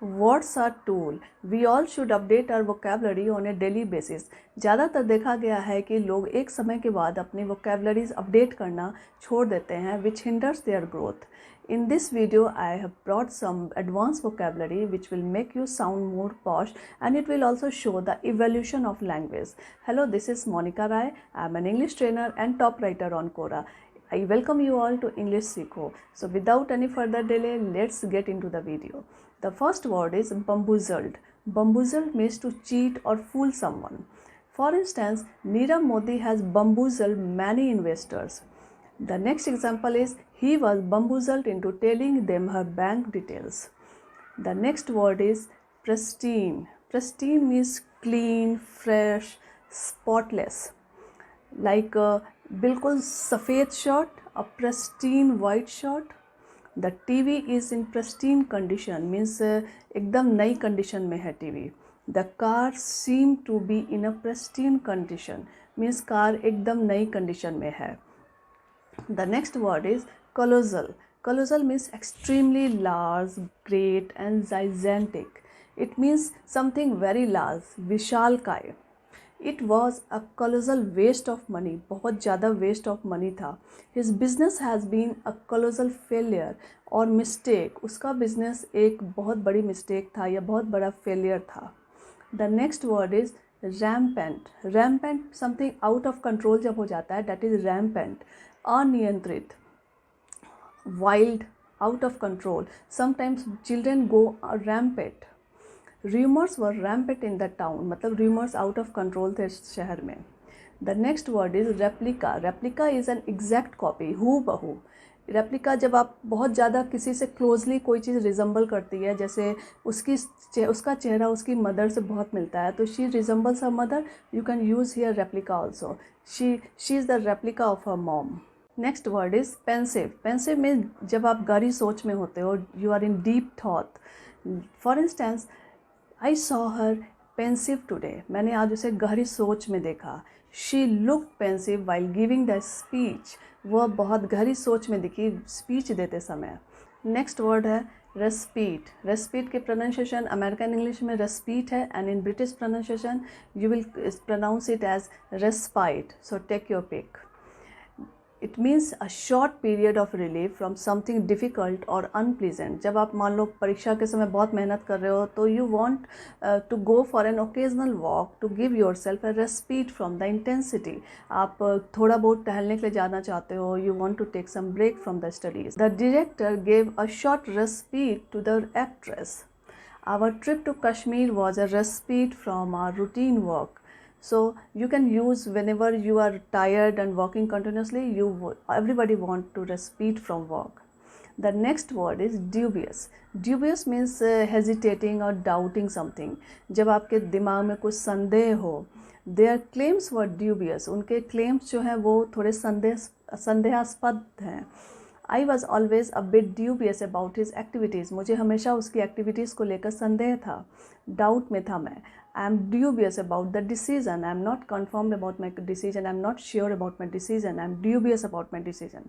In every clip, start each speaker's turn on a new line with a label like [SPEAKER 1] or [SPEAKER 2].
[SPEAKER 1] What's a tool? We all should update our vocabulary on a daily basis. ज़्यादातर देखा गया है कि लोग एक समय के बाद अपनी vocabularies अपडेट करना छोड़ देते हैं, which hinders their growth. In this video, I have brought some advanced vocabulary which will make you sound more posh, and it will also show the evolution of language. Hello, this is Monica Rai. I am an English trainer and top writer on Quora. I welcome you all to English Seekho. So without any further delay, let's get into the video. The first word is bamboozled. Bamboozled means to cheat or fool someone. For instance, Nirav Modi has bamboozled many investors. The next example is he was bamboozled into telling them her bank details. The next word is pristine. Pristine means clean, fresh, spotless. Like बिल्कुल सफ़ेद shirt, a pristine white shirt. The TV is in pristine condition means एकदम नई condition में है TV. The car seem to be in a pristine condition means car एकदम नई condition में है. The next word is colossal. Colossal means extremely large, great and gigantic. It means something very large, विशालकाय. It was a colossal waste of money. बहुत ज़्यादा waste of money था. His business has been a colossal failure और mistake. उसका business एक बहुत बड़ी mistake था या बहुत बड़ा failure था. The next word is rampant. Rampant something out of control जब हो जाता है, that is rampant. अनियंत्रित, wild, out of control. Sometimes children go rampant. Rumors were rampant in the town, मतलब rumors out of control थे शहर में. The next word is replica. Replica is an exact copy, हूबहू. Replica जब आप बहुत ज़्यादा किसी से क्लोजली कोई चीज़ रिजम्बल करती है, जैसे उसका चेहरा उसकी मदर से बहुत मिलता है, तो she resembles her mother, you can use here replica also. She is the replica of her mom. Next word is pensive. Pensive में जब आप गहरी सोच में होते हो, you are in deep thought. For instance, I saw her pensive today. मैंने आज उसे गहरी सोच में देखा. She looked pensive while giving the speech. वह बहुत गहरी सोच में दिखी स्पीच देते समय. नेक्स्ट वर्ड है रेस्पीट. रेस्पीट की प्रोनाउंसिएशन अमेरिकन इंग्लिश में रेस्पीट है, and in British pronunciation you will pronounce it as respite. So take your pick. It means a short period of relief from something difficult or unpleasant. जब आप मान लो परीक्षा के समय बहुत मेहनत कर रहे हो, तो you want to go for an occasional walk to give yourself a respite from the intensity. आप थोड़ा बहुत टहलने के लिए जाना चाहते हो, you want to take some break from the studies. The director gave a short respite to the actress. Our trip to Kashmir was a respite from our routine work. So you can use whenever you are tired and working continuously, everybody want to respite from work. The next word is dubious. Dubious means hesitating or doubting something. जब आपके दिमाग में कुछ संदेह हो, their claims were dubious. उनके claims जो हैं वो थोड़े संदेहास्पद हैं. I was always a bit dubious about his activities. मुझे हमेशा उसकी activities को लेकर संदेह था, doubt में था मैं. I am dubious about the decision. I am not confirmed about my decision. I am not sure about my decision. I am dubious about my decision.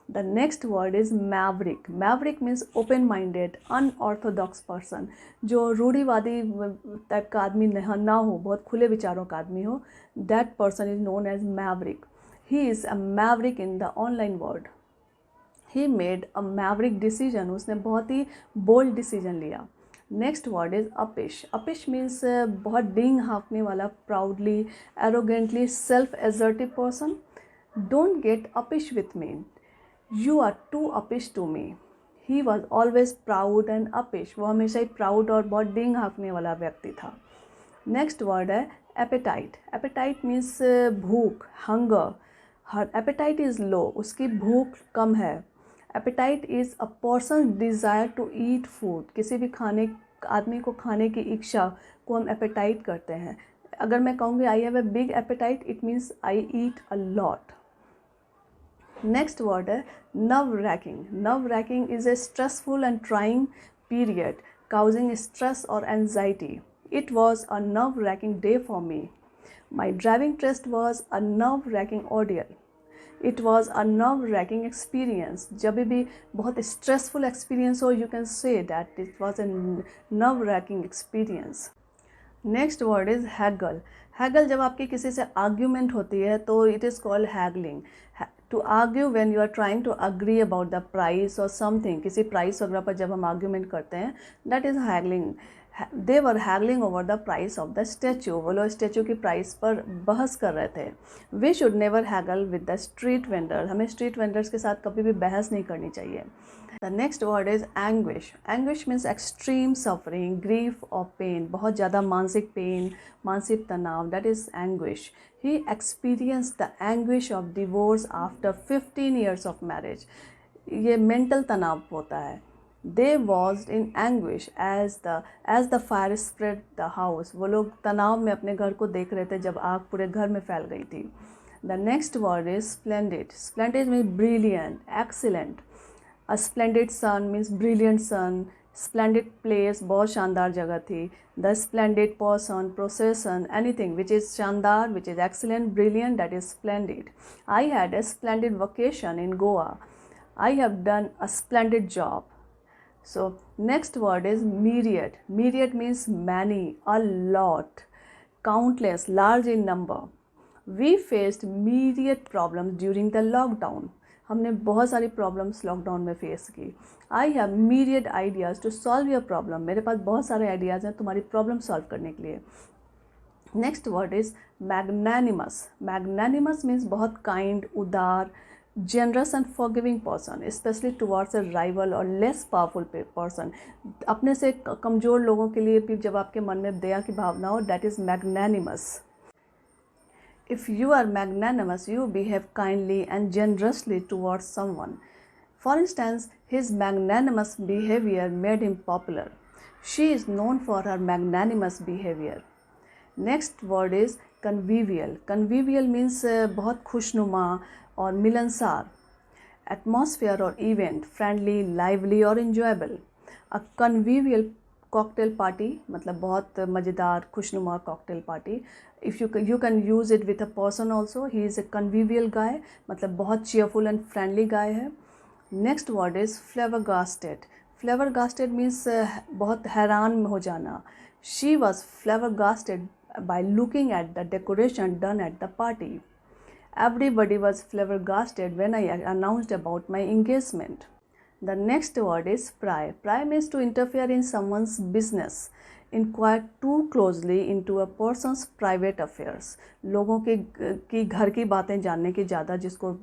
[SPEAKER 1] The next word is maverick. Maverick means open-minded, unorthodox person. जो रूढ़िवादी type का आदमी ना हो, बहुत खुले विचारों का आदमी हो, that person is known as maverick. He is a maverick in the online world. He made a maverick decision. उसने बहुत ही bold decision लिया. Next word is uppish. Uppish means बहुत डिंग हाँकने वाला, proudly, arrogantly, self assertive person. Don't get uppish with me. You are too uppish to me. He was always proud and uppish. वो हमेशा ही प्राउड और बहुत डिंग हाँकने वाला व्यक्ति था. नेक्स्ट वर्ड है एपेटाइट. एपेटाइट मीन्स भूख, hunger. Her appetite is low, उसकी भूख कम है. Appetite is a person desire to eat food. किसी भी आदमी को खाने की इच्छा को हम एपेटाइट करते हैं. अगर मैं कहूँगी I have a big appetite, it means I eat a lot. Next word है nerve racking. Nerve racking is a stressful and trying period causing stress or anxiety. It was a nerve-wracking day for me. My driving test was a nerve-wracking ordeal. It was a nerve-wracking experience. जब भी बहुत stressful experience हो, you can say that it was a nerve-wracking experience. Next word is haggle. Haggle जब आपकी किसी से argument होती है तो it is called haggling. To argue when you are trying to agree about the price और something, किसी price वगैरह पर जब हम आर्ग्यूमेंट करते हैं, that is haggling. They were haggling over the price of the statue. वो लोग स्टैचू की प्राइस पर बहस कर रहे थे. We should never haggle with the street vendor. हमें स्ट्रीट वेंडर्स के साथ कभी भी बहस नहीं करनी चाहिए. The next word is anguish. Anguish means extreme suffering, grief or pain. बहुत ज़्यादा मानसिक पेन, मानसिक तनाव, that is anguish. He experienced the anguish of divorce after 15 years of marriage. ये mental तनाव होता है. They was in anguish as the fire spread the house. वो लोग तनाव में अपने घर को देख रहे थे जब आग पूरे घर में फैल गई थी. The next word is splendid. Splendid means brilliant, excellent. A splendid sun means brilliant sun. Splendid place, बहुत शानदार जगह थी. The splendid person, procession, anything which is शानदार, which is excellent, brilliant, that is splendid. I had a splendid vacation in Goa. I have done a splendid job. So next word is myriad. Myriad means many, a lot, countless, large in number. We faced myriad problems during the lockdown. हमने बहुत सारी problems lockdown में face की. I have myriad ideas to solve your problem. मेरे पास बहुत सारे ideas हैं तुम्हारी प्रॉब्लम सॉल्व करने के लिए. Next word is magnanimous. Magnanimous means बहुत काइंड, उदार, generous and forgiving person, specially towards a rival और लेस पावरफुल पर्सन. अपने से कमज़ोर लोगों के लिए भी जब आपके मन में दया की भावना हो, that is magnanimous. If you are magnanimous, you behave kindly and generously towards someone. For instance, his magnanimous behavior made him popular. She is known for her magnanimous behavior. Next word is convivial. Convivial means बहुत खुशनुमा और मिलनसार. Atmosphere or event, friendly, lively or enjoyable. A convivial cocktail party मतलब बहुत मज़ेदार खुशनुमा cocktail party. If you can use it with a person also. He is a convivial guy, मतलब बहुत चीयरफुल एंड फ्रेंडली गाय है. Next word is flabbergasted. Flabbergasted means बहुत हैरान हो जाना. She was flabbergasted by looking at the decoration done at the party. Everybody was flabbergasted when I announced about my engagement. The next word is pry. Pry means to interfere in someone's business, inquire too closely into a person's private affairs. लोगों की घर की बातें जानने की ज़्यादा जिसको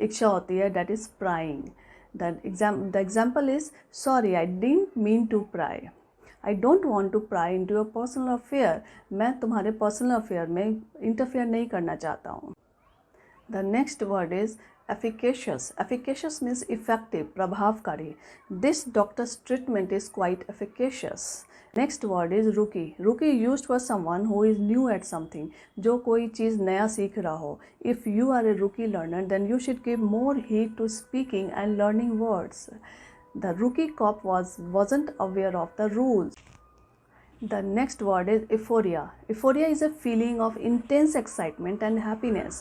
[SPEAKER 1] इच्छा होती है, that is prying. The example is, sorry, I didn't mean to pry. I don't want to pry into your personal affair. मैं तुम्हारे personal affair में interfere नहीं करना चाहता हूँ. The next word is efficacious. Efficacious means effective, प्रभावकारी. This doctor's treatment is quite efficacious. Next word is rookie. Rookie used for someone who is new at something. जो कोई चीज़ नया सीख रहा हो. If you are a rookie learner, then you should give more heed to speaking and learning words. The rookie cop wasn't aware of the rules. The next word is euphoria. Euphoria is a feeling of intense excitement and happiness.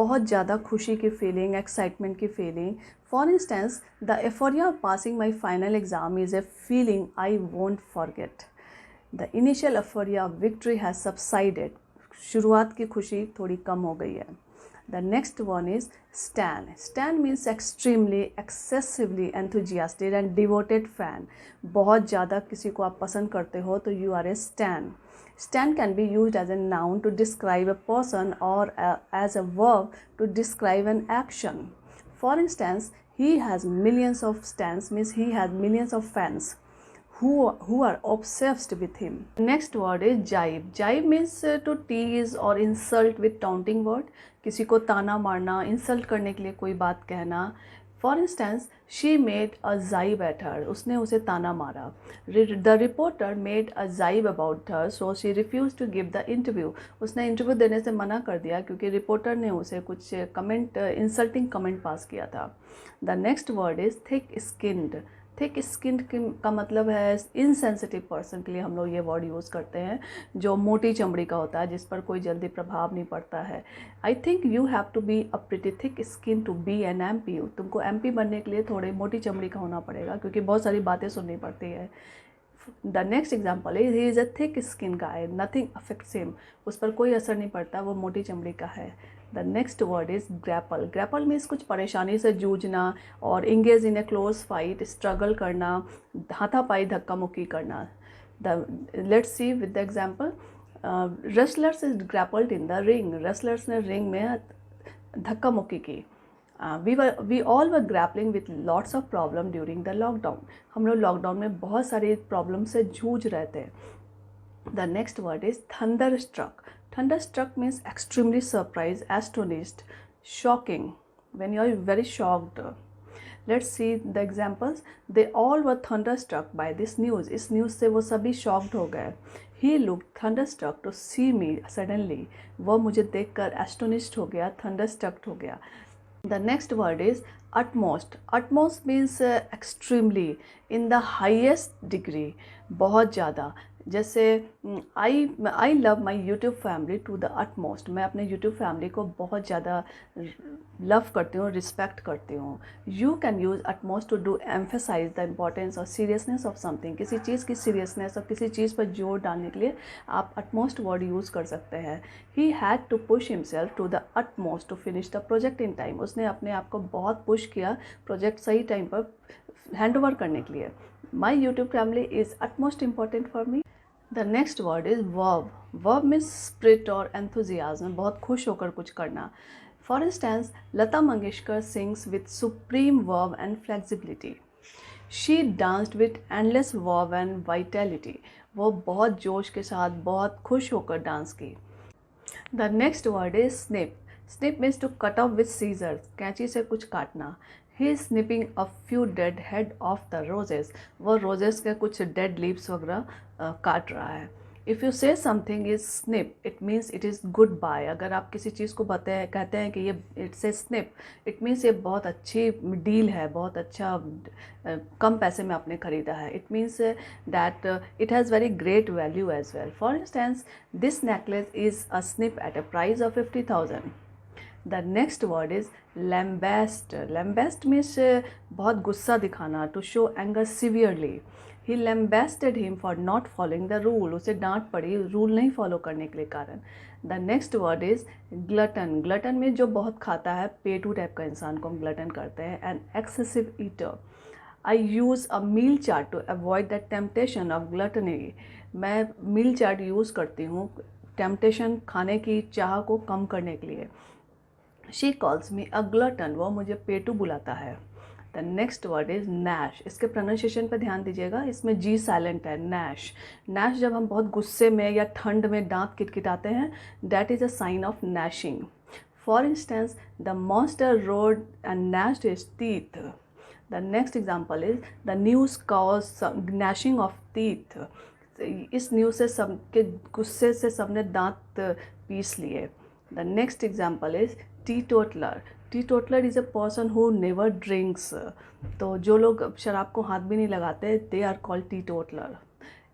[SPEAKER 1] बहुत ज़्यादा खुशी की feeling, excitement की feeling. For instance, the euphoria of passing my final exam is a feeling I won't forget. The initial euphoria of victory has subsided. शुरुआत की खुशी थोड़ी कम हो गई है. The next one is stan. Stan means extremely, excessively enthusiastic and devoted fan. बहुत ज़्यादा किसी को आप पसंद करते हो तो you are a stan. Stan can be used as a noun to describe a person or as a verb to describe an action. For instance, he has millions of stans means he has millions of fans who are obsessed with him. Next word is jibe. Jibe means to tease or insult with taunting word. किसी को ताना मारना, insult करने के लिए कोई बात कहना. For instance, she made a jibe at her. उसने उसे ताना मारा. The reporter made a jibe about her, so she refused to give the interview. उसने इंटरव्यू देने से मना कर दिया क्योंकि रिपोर्टर ने उसे कुछ कमेंट, इंसल्टिंग कमेंट पास किया था. The next word is thick skinned. Thick skin का मतलब है इनसेंसिटिव पर्सन के लिए हम लोग ये वर्ड यूज़ करते हैं, जो मोटी चमड़ी का होता है, जिस पर कोई जल्दी प्रभाव नहीं पड़ता है। I think you have to be a pretty thick skin to be an MP। तुमको MP बनने के लिए थोड़ी मोटी चमड़ी का होना पड़ेगा, क्योंकि बहुत सारी बातें सुननी पड़ती है। The next example is he is a thick skin guy, nothing affects him, उस पर कोई असर नहीं पड़ता, वो मोटी चमड़ी का है। The next word is grapple. Grapple means कुछ परेशानी से जूझना और engage in a close fight, struggle करना, हाथापाई धक्का मुक्की करना। Let's see with the example, wrestlers is grappled in the ring. Wrestlers ने रिंग में धक्का मुक्की की। We all were grappling with lots of problem during the lockdown. हम लोग लॉकडाउन में बहुत सारी प्रॉब्लम से जूझ रहे थे। The next word is thunderstruck. Thunderstruck means extremely surprise, astonished, shocking, when you are very shocked. Let's see the examples. They all were thunderstruck by this news. इस news से वो सभी shocked हो गए। He looked thunderstruck to see me suddenly. वो मुझे देखकर astonished हो गया, thunderstruck हो गया। The next word is utmost. Utmost means extremely, in the highest degree, बहुत ज़्यादा। जैसे I love my YouTube family to the utmost. मैं अपने यूट्यूब फैमिली को बहुत ज़्यादा लव करती हूँ, रिस्पेक्ट करती हूँ। You can use utmost to do emphasize the importance और सीरियसनेस ऑफ समथिंग। किसी चीज़ की सीरियसनेस और किसी चीज़ पर जोर डालने के लिए आप अटमोस्ट वर्ड यूज़ कर सकते हैं। He had to push himself to the utmost to finish the project in time. उसने अपने आप को बहुत पुश किया प्रोजेक्ट सही टाइम पर हैंड ओवर करने के लिए। माई YouTube family is utmost important for me. The next word is verb. Verb means spirit और एंथुजियाज्म, बहुत खुश होकर कुछ करना। For instance, Lata Mangeshkar sings with supreme verb and flexibility. She danced with endless verb and vitality. वो बहुत जोश के साथ बहुत खुश होकर डांस की। The next word is snip. Snip means to cut off with scissors, कैंची से कुछ काटना। He is snipping a few dead head of the roses. वो रोजेस के कुछ डेड लीव्स वगैरह काट रहा है। If you say something is snip, it means it is good buy. अगर आप किसी चीज़ को कहते हैं कि ये it's a snip, it means ये बहुत अच्छी डील है, बहुत अच्छा कम पैसे में आपने ख़रीदा है। It means that it has very great value as well. For instance, this necklace is a snip at a price of 50,000। The next word is lambast. Lambast means बहुत गुस्सा दिखाना, to show anger severely. He lambasted him for not following the rule. उसे डांट पड़ी rule नहीं follow करने के लिए कारण। The next word is glutton. Glutton में जो बहुत खाता है, पेटू टाइप का इंसान को हम ग्लटन करते हैं। An excessive eater. I use a meal chart to avoid the temptation of gluttony. मैं मील चार्ट यूज़ करती हूँ टेम्पटेशन, खाने की चाह को कम करने के लिए। She calls me a glutton. वो मुझे पेटू बुलाता है। The next word is Nash. इसके प्रोनाउंसिएशन पर ध्यान दीजिएगा, इसमें जी साइलेंट है। नैश। नैश जब हम बहुत गुस्से में या ठंड में दांत किटकिटाते हैं, that is a sign of gnashing. For instance, the monster roared and gnashed his teeth. The next example is the news caused gnashing of teeth. इस न्यूज़ से सबके गुस्से से सबने दांत पीस लिए। The next example is teetotaler. Teetotaler is a person who never drinks. तो जो लोग शराब को हाथ भी नहीं लगाते, they are called teetotaler.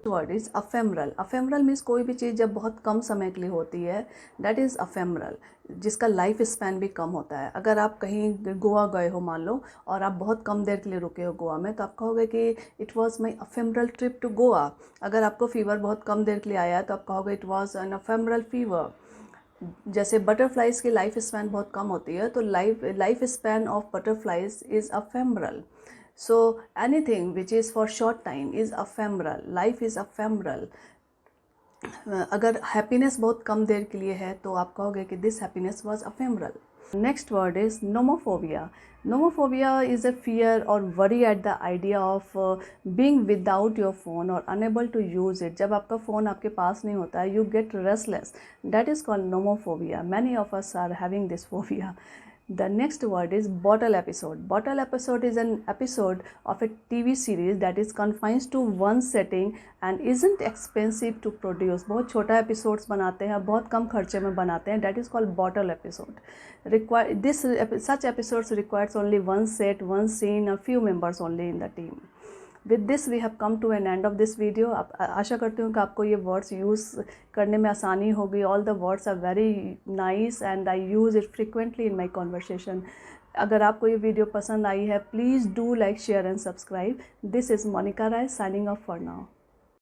[SPEAKER 1] Word is ephemeral. Ephemeral means कोई भी चीज़ जब बहुत कम समय के लिए होती है, दैट इज़ अफेमरल, जिसका लाइफ स्पैन भी कम होता है। अगर आप कहीं गोवा गए हो मान लो, और आप बहुत कम देर के लिए रुके हो गोवा में, तो आप कहोगे कि it was my ephemeral trip to Goa. अगर आपको फीवर बहुत कम देर के लिए आया है, तो आप कहोगे it was an ephemeral fever. जैसे बटरफ्लाइज की लाइफ स्पैन बहुत कम होती है, तो life span of butterflies is ephemeral. So anything which is for short time is ephemeral. Life is ephemeral. अगर हैप्पीनेस बहुत कम देर के लिए है, तो आप कहोगे कि this happiness was ephemeral. Next word is nomophobia. Nomophobia is a fear or worry at the idea of being without your phone or unable to use it. जब आपका फ़ोन आपके पास नहीं होता है, you get restless. That is called nomophobia. Many of us are having this phobia. The next word is bottle episode. Bottle episode is an episode of a TV series that is confined to one setting and isn't expensive to produce. बहुत छोटा episodes बनाते हैं, बहुत कम खर्चे में बनाते हैं. That is called bottle episode. Such episodes requires only one set, one scene, a few members only in the team. With this we have come to an end of this video. आशा करती हूँ कि आपको ये words use करने में आसानी होगी। All the words are very nice and I use it frequently in my conversation. अगर आपको ये वीडियो पसंद आई है, please do like, share and subscribe. This is Monika Rai signing off for now.